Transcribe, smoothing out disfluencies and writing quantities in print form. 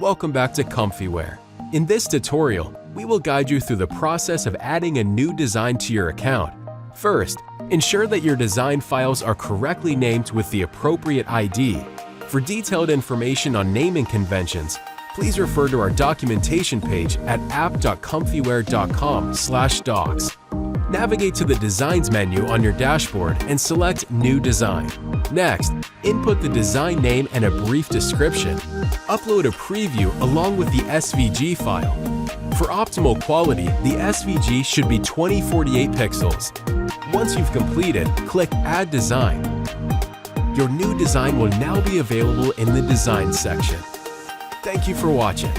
Welcome back to Konfiwear. In this tutorial, we will guide you through the process of adding a new design to your account. First, ensure that your design files are correctly named with the appropriate ID. For detailed information on naming conventions, please refer to our documentation page at app.konfiwear.com/docs. Navigate to the Designs menu on your dashboard and select New Design. Next, input the design name and a brief description. Upload a preview along with the SVG file. For optimal quality, the SVG should be 2048 pixels. Once you've completed, click Add Design. Your new design will now be available in the Design section. Thank you for watching.